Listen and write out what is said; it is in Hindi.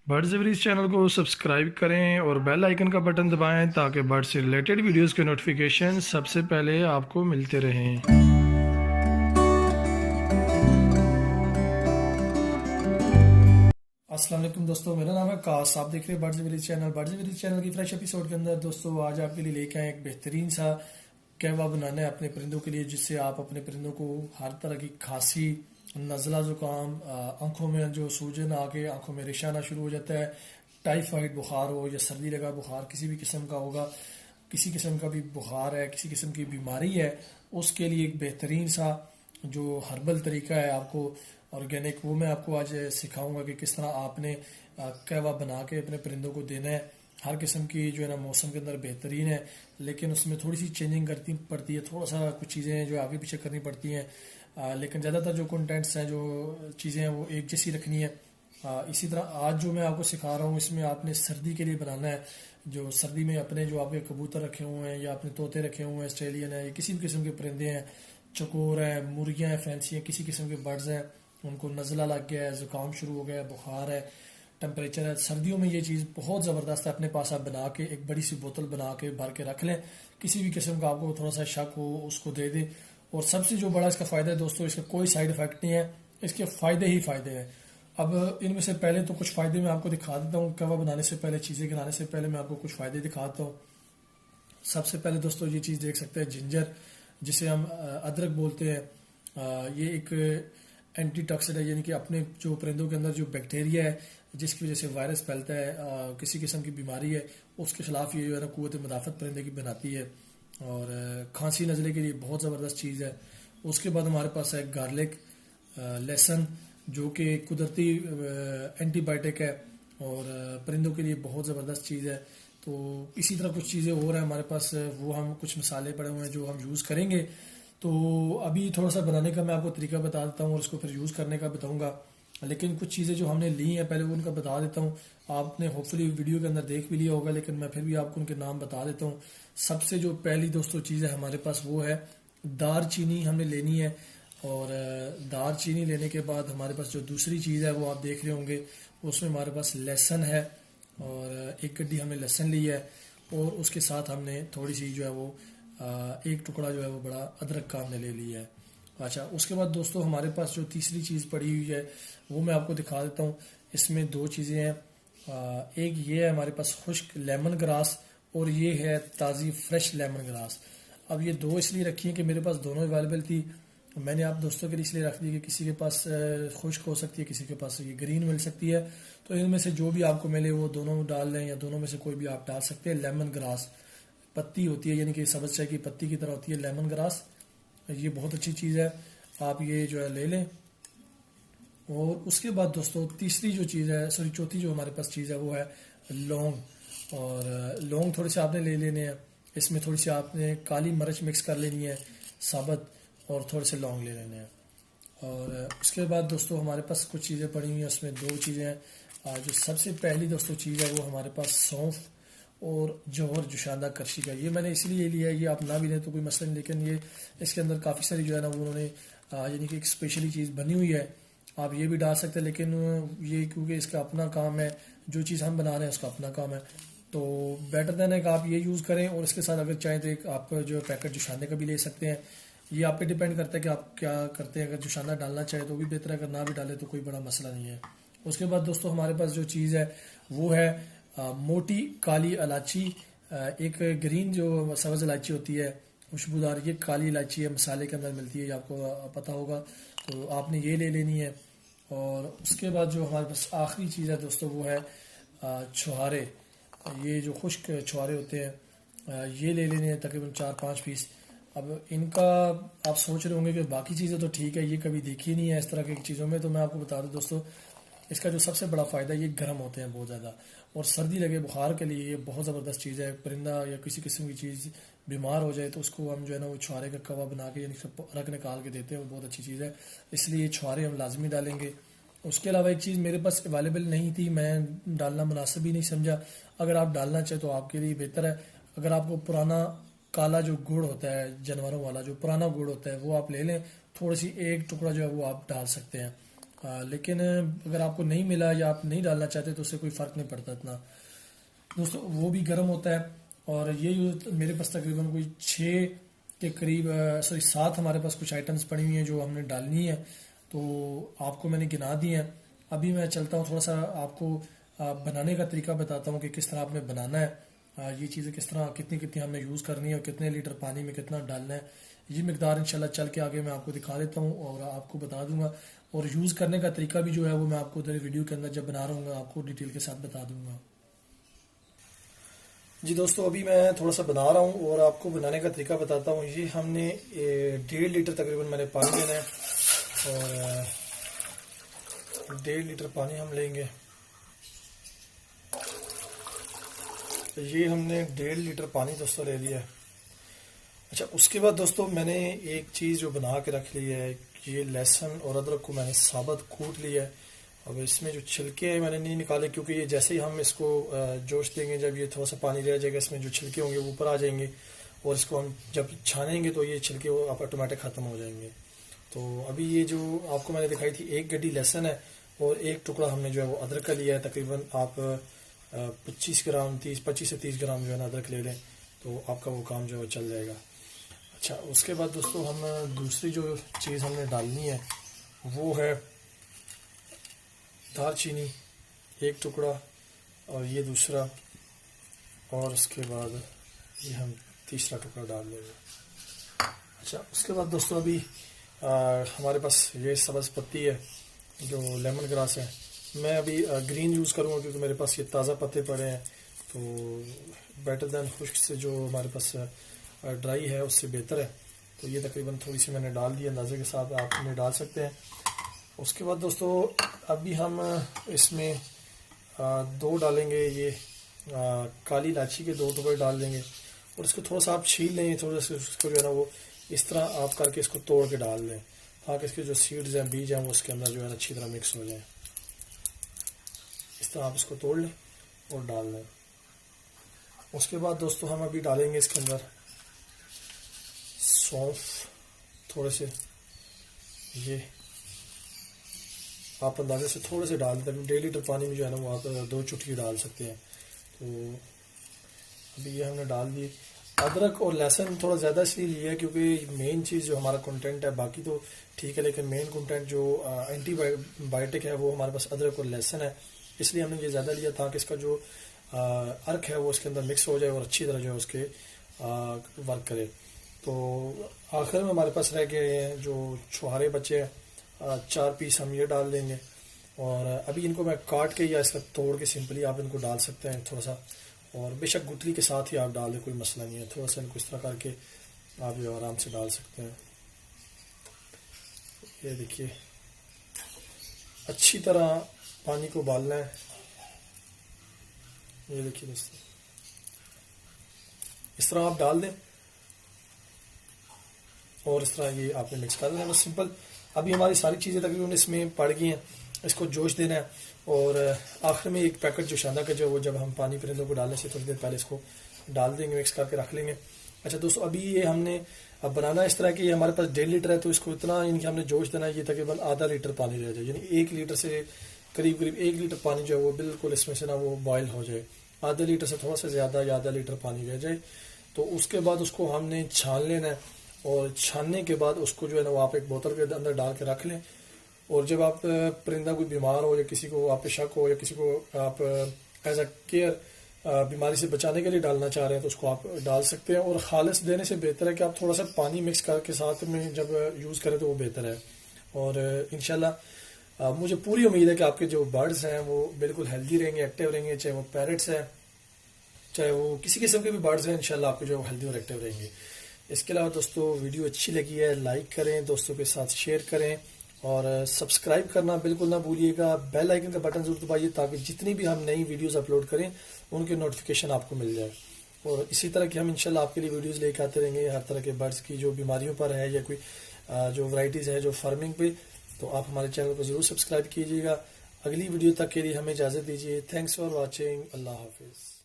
बर्ड्स एवरीज चैनल को सब्सक्राइब करें और बेल आइकन का बटन दबाएं ताकि बर्ड से रिलेटेड वीडियोस के नोटिफिकेशन सबसे पहले आपको मिलते रहें। अस्सलाम वालेकुम दोस्तों, मेरा नाम है काश। आप देख रहे हैं बर्ड्स एवरीज चैनल। बर्ड्स एवरीज चैनल की फ्रेश एपिसोड के अंदर दोस्तों आज आपके लिए लेके आए एक बेहतरीन सा कहवा बनाना है अपने परिंदों के लिए, जिससे आप अपने परिंदों को हर तरह की खांसी, नज़ला, ज़ुकाम, आंखों में जो सूजन आके आंखों में रेशा आना शुरू हो जाता है, टाइफाइड बुखार हो या सर्दी लगा बुखार किसी भी किस्म का होगा, किसी किस्म का भी बुखार है, किसी किस्म की बीमारी है, उसके लिए एक बेहतरीन सा जो हर्बल तरीका है आपको ऑर्गेनिक, वो मैं आपको आज सिखाऊंगा कि किस तरह आपने कहवा बना के अपने परिंदों को देना है। हर किस्म की जो है ना मौसम के अंदर बेहतरीन है, लेकिन उसमें थोड़ी सी चेंजिंग करती पड़ती है, थोड़ा सा कुछ चीज़ें जो आगे पीछे करनी पड़ती हैं, लेकिन ज़्यादातर जो कंटेंट्स हैं, जो चीज़ें हैं, वो एक जैसी रखनी है। इसी तरह आज जो मैं आपको सिखा रहा हूँ इसमें आपने सर्दी के लिए बनाना है। जो सर्दी में अपने जो आपके कबूतर रखे हुए हैं या अपने तोते रखे हुए हैं, ऑस्ट्रेलियन है या किसी भी किस्म के परिंदे हैं, चकोर है, मुर्गियाँ हैं, फैंसी हैं, किसी किस्म के बर्ड्स हैं, उनको नज़ला लग गया है, ज़ुकाम शुरू हो गया है, बुखार है, टेम्परेचर है, सर्दियों में ये चीज़ बहुत ज़बरदस्त है। अपने पास आप बना के एक बड़ी सी बोतल बना के भर के रख लें, किसी भी किस्म का आपको थोड़ा सा शक हो उसको दे दें। और सबसे जो बड़ा इसका फ़ायदा है दोस्तों, इसका कोई साइड इफ़ेक्ट नहीं है, इसके फ़ायदे ही फ़ायदे हैं। अब इनमें से पहले तो कुछ फ़ायदे मैं आपको दिखा देता हूँ। कहवा बनाने से पहले, चीज़ें बनाने से पहले मैं आपको कुछ फ़ायदे दिखाता हूँ। सबसे पहले दोस्तों ये चीज़ देख सकते हैं, जिंजर, जिसे हम अदरक बोलते हैं। ये एक एंटी टॉक्सिड है, यानी कि अपने जो परिंदों के अंदर जो बैक्टीरिया है जिसकी वजह से वायरस फैलता है, किसी किस्म की बीमारी है, उसके खिलाफ ये जो है ना कुव्वत मुदाफ़त परिंदे की बनाती है, और खांसी नज़ले के लिए बहुत ज़बरदस्त चीज़ है। उसके बाद हमारे पास है गार्लिक, लहसुन, जो कि कुदरती एंटीबायोटिक है और परिंदों के लिए बहुत ज़बरदस्त चीज़ है। तो इसी तरह कुछ चीज़ें और हैं हमारे पास, वो हम कुछ मसाले पड़े हुए हैं जो हम यूज़ करेंगे। तो अभी थोड़ा सा बनाने का मैं आपको तरीका बता देता हूँ और उसको फिर यूज़ करने का बताऊँगा। लेकिन कुछ चीज़ें जो हमने ली हैं पहले वो उनका बता देता हूँ। आपने होपफुली वीडियो के अंदर देख भी लिया होगा, लेकिन मैं फिर भी आपको उनके नाम बता देता हूँ। सबसे जो पहली दोस्तों चीज़ है हमारे पास वो है दार चीनी, हमने लेनी है। और दार चीनी लेने के बाद हमारे पास जो दूसरी चीज़ है वो आप देख रहे होंगे, उसमें हमारे पास लहसुन है, और एक गड्डी हमने लहसुन ली है, और उसके साथ हमने थोड़ी सी जो है वो एक टुकड़ा जो है वो बड़ा अदरक का हमने ले लिया है। अच्छा, उसके बाद दोस्तों हमारे पास जो तीसरी चीज़ पड़ी हुई है वो मैं आपको दिखा देता हूँ। इसमें दो चीज़ें हैं, एक ये है हमारे पास खुश्क लेमन ग्रास, और ये है ताज़ी फ्रेश लेमन ग्रास। अब ये दो इसलिए रखी हैं कि मेरे पास दोनों अवेलेबल थी। मैंने आप दोस्तों के लिए इसलिए रख दी कि किसी के पास खुश्क हो सकती है, किसी के पास ये ग्रीन मिल सकती है, तो इनमें से जो भी आपको मिले वो दोनों डाल लें, या दोनों में से कोई भी आप डाल सकते हैं। लेमन ग्रास पत्ती होती है, यानी कि सब्ज़ चाय की पत्ती की तरह होती है लेमन ग्रास, ये बहुत अच्छी चीज़ है, आप ये जो है ले लें। और उसके बाद दोस्तों तीसरी जो चीज़ है, सॉरी चौथी जो हमारे पास चीज़ है वो है लौंग। और लौंग थोड़े से आपने ले लेने हैं, इसमें थोड़ी सी आपने काली मिर्च मिक्स कर लेनी है साबुत, और थोड़े से लौंग ले लेने हैं। और उसके बाद दोस्तों हमारे पास कुछ चीज़ें पड़ी हुई हैं, उसमें दो चीज़ें हैं। जो सबसे पहली दोस्तों चीज़ है वो हमारे पास सौंफ और जौहर जुशांदा करशी का। ये मैंने इसलिए लिया है, ये आप ना भी लें तो कोई मसला नहीं, लेकिन ये इसके अंदर काफ़ी सारी जो है ना वो उन्होंने यानी कि एक स्पेशली चीज़ बनी हुई है। आप ये भी डाल सकते हैं, लेकिन ये क्योंकि इसका अपना काम है, जो चीज़ हम बना रहे हैं उसका अपना काम है, तो बेटर देन है कि आप ये यूज़ करें। और इसके साथ अगर चाहें तो एक आप जो पैकेट जुशांदे का भी ले सकते हैं। ये आप पे डिपेंड करता है कि आप क्या करते हैं। अगर जुशांदा डालना चाहे तो भी बेहतर है, अगर ना भी डाले तो कोई बड़ा मसला नहीं है। उसके बाद दोस्तों हमारे पास जो चीज़ है वो है मोटी काली इलायची, एक ग्रीन जो सब्ज़ इलायची होती है खुशबूदार, ये काली इलायची है, मसाले के अंदर मिलती है, ये आपको पता होगा, तो आपने ये ले लेनी है। और उसके बाद जो हमारे पास आखिरी चीज़ है दोस्तों वो है छुहारे, ये जो खुश्क छुहारे होते हैं, ये ले लेने हैं तकरीबन 4-5 पीस। अब इनका आप सोच रहे होंगे कि बाकी चीज़ें तो ठीक है, ये कभी देखी नहीं है इस तरह की चीज़ों में, तो मैं आपको बता दूं दोस्तों, इसका जो सबसे बड़ा फ़ायदा ये गर्म होते हैं बहुत ज़्यादा, और सर्दी लगे बुखार के लिए ये बहुत ज़बरदस्त चीज़ है। परिंदा या किसी किस्म की चीज़ बीमार हो जाए तो उसको हम जो है ना वो छुहारे का कवा बना के यानी रख निकाल के देते हैं, वो बहुत अच्छी चीज़ है, इसलिए ये छुहारे हम लाजमी डालेंगे। उसके अलावा एक चीज़ मेरे पास अवेलेबल नहीं थी, मैं डालना मुनासिब ही नहीं समझा। अगर आप डालना चाहें तो आपके लिए बेहतर है। अगर आपको पुराना काला जो गुड़ होता है जानवरों वाला, जो पुराना गुड़ होता है वो आप ले लें, थोड़ी सी एक टुकड़ा जो है वो आप डाल सकते हैं। लेकिन अगर आपको नहीं मिला या आप नहीं डालना चाहते तो उससे कोई फ़र्क नहीं पड़ता इतना दोस्तों। वो भी गर्म होता है और ये मेरे पास तकरीबन कोई 6 के करीब 7 हमारे पास कुछ आइटम्स पड़ी हुई हैं जो हमने डालनी है, तो आपको मैंने गिना दिए हैं। अभी मैं चलता हूँ थोड़ा सा आपको बनाने का तरीका बताता हूँ कि किस तरह आपने बनाना है। ये चीज़ें किस तरह कितनी कितनी हमने यूज़ करनी है और कितने लीटर पानी में कितना डालना है, ये मकदार इंशाल्लाह चल के आगे मैं आपको दिखा देता हूँ और आपको बता दूंगा। और यूज़ करने का तरीका भी जो है वो मैं आपको उधर वीडियो के अंदर जब बना रहा हूँ आपको डिटेल के साथ बता दूंगा। जी दोस्तों, अभी मैं थोड़ा सा बना रहा हूँ और आपको बनाने का तरीका बताता हूँ। ये हमने 1.5 लीटर तकरीबन मैंने पानी लेना है और 1.5 लीटर पानी हम लेंगे। तो ये हमने 1.5 लीटर पानी दोस्तों ले लिया है। अच्छा, उसके बाद दोस्तों मैंने एक चीज़ जो बना के रख ली है, ये लहसुन और अदरक को मैंने साबुत कूट लिया है। अब इसमें जो छिलके हैं मैंने नहीं निकाले, क्योंकि ये जैसे ही हम इसको जोश देंगे, जब ये थोड़ा सा पानी रह जाएगा इसमें जो छिलके होंगे वो ऊपर आ जाएंगे और इसको हम जब छानेंगे तो ये छिलके वो आप ऑटोमेटिक ख़त्म हो जाएंगे। तो अभी ये जो आपको मैंने दिखाई थी 1 गड्डी लहसुन है और 1 टुकड़ा हमने जो है वो अदरक का लिया है। तकरीबन आप 25 से 30 ग्राम जो है ना अदरक ले लें तो आपका वो काम जो है चल जाएगा। अच्छा, उसके बाद दोस्तों हम दूसरी जो चीज़ हमने डालनी है वो है दालचीनी 1 टुकड़ा और ये दूसरा, और उसके बाद ये हम तीसरा टुकड़ा डाल देंगे। अच्छा, उसके बाद दोस्तों अभी हमारे पास ये सब्ज़ पत्ती है जो लेमन ग्रास है। मैं अभी ग्रीन यूज़ करूँगा क्योंकि मेरे पास ये ताज़ा पत्ते पड़े हैं, तो बेटर दैन खुश्क से जो हमारे पास ड्राई है उससे बेहतर है। तो ये तकरीबन थोड़ी सी मैंने डाल दी, अंदाजे के साथ आप इन्हें डाल सकते हैं। उसके बाद दोस्तों अभी हम इसमें 2 डालेंगे ये काली इलायची के 2 टुकड़े डाल देंगे और इसको थोड़ा सा आप छील लें, थोड़ा सा उसको जो है ना वो इस तरह आप करके इसको तोड़ के डाल दें ताकि इसके जो सीड्स हैं, बीज हैं, वो उसके अंदर जो है ना अच्छी तरह मिक्स हो जाए। इस तरह आप इसको तोड़ लें और डाल दें। उसके बाद दोस्तों हम अभी डालेंगे इसके अंदर सौंफ थोड़े से, ये आप अंदाजे से थोड़े से डाल दें। 1.5 लीटर पानी में जो है ना वो आप 2 चुटकी डाल सकते हैं। तो अभी ये हमने डाल दी। अदरक और लहसुन थोड़ा ज़्यादा इसलिए लिया है क्योंकि मेन चीज़ जो हमारा कंटेंट है, बाकी तो ठीक है लेकिन मेन कंटेंट जो एंटीबायोटिक है वो हमारे पास अदरक और लहसुन है, इसलिए हमने ये ज़्यादा लिया ताकि इसका जो अर्क है वो उसके अंदर मिक्स हो जाए और अच्छी तरह जो है उसके वर्क करे। तो आखिर में हमारे पास रह गए हैं जो छुहारे बचे हैं, 4 पीस हम ये डाल देंगे। और अभी इनको मैं काट के या इसका तोड़ के सिंपली आप इनको डाल सकते हैं थोड़ा सा, और बेशक गुठली के साथ ही आप डाल दें, कोई मसला नहीं है। थोड़ा सा इनको इस तरह करके आप जो आराम से डाल सकते हैं। ये देखिए अच्छी तरह पानी को उबालना है। ये देखिए दोस्तों इस तरह आप डाल दें और इस तरह ये आपने मिक्स कर देना बस सिंपल। अभी हमारी सारी चीज़ें तकरीबन इसमें पड़ गई हैं, इसको जोश देना है। और आखिर में एक पैकेट जो शांदा का जो वो जब हम पानी परिंदों को डालने से थोड़ी देर पहले इसको डाल देंगे, मिक्स करके रख लेंगे। अच्छा दोस्तों, अभी ये हमने अब बनाना इस तरह कि ये हमारे पास 1.5 लीटर है, तो इसको इतना यानी कि हमने जोश देना है ये तकरीबन आधा लीटर पानी रह जाए, यानी 1 लीटर से करीब 1 लीटर पानी जो है वो बिल्कुल इसमें से ना वो बॉयल हो जाए। आधे लीटर से थोड़ा सा ज़्यादा या आधा लीटर पानी रह जाए, तो उसके बाद उसको हमने छान लेना है। और छानने के बाद उसको जो है ना वो आप एक बोतल के अंदर डाल के रख लें। और जब आप परिंदा कोई बीमार हो या किसी को आप पे शक हो या किसी को आप एज अ केयर बीमारी से बचाने के लिए डालना चाह रहे हैं तो उसको आप डाल सकते हैं। और खालिस देने से बेहतर है कि आप थोड़ा सा पानी मिक्स करके साथ में जब यूज़ करें तो वो बेहतर है। और इंशाल्लाह मुझे पूरी उम्मीद है कि आपके जो बर्ड्स हैं वो बिल्कुल हेल्दी रहेंगे, एक्टिव रहेंगे, चाहे वो पैरट्स हैं चाहे वो किसी किस्म के भी बर्ड्स हैं, इंशाल्लाह आपके जो हेल्दी और एक्टिव रहेंगे। इसके अलावा दोस्तों वीडियो अच्छी लगी है लाइक करें, दोस्तों के साथ शेयर करें और सब्सक्राइब करना बिल्कुल ना भूलिएगा। बेल आइकन का बटन जरूर दबाइए ताकि जितनी भी हम नई वीडियोस अपलोड करें उनके नोटिफिकेशन आपको मिल जाए। और इसी तरह की हम इंशाल्लाह आपके लिए वीडियोस लेकर आते रहेंगे हर तरह के बर्ड्स की जो बीमारियों पर है या कोई जो वैरायटीज़ है जो फार्मिंग पे, तो आप हमारे चैनल को ज़रूर सब्सक्राइब कीजिएगा। अगली वीडियो तक के लिए हमें इजाज़त दीजिए। Thanks for watching. अल्लाह हाफिज़।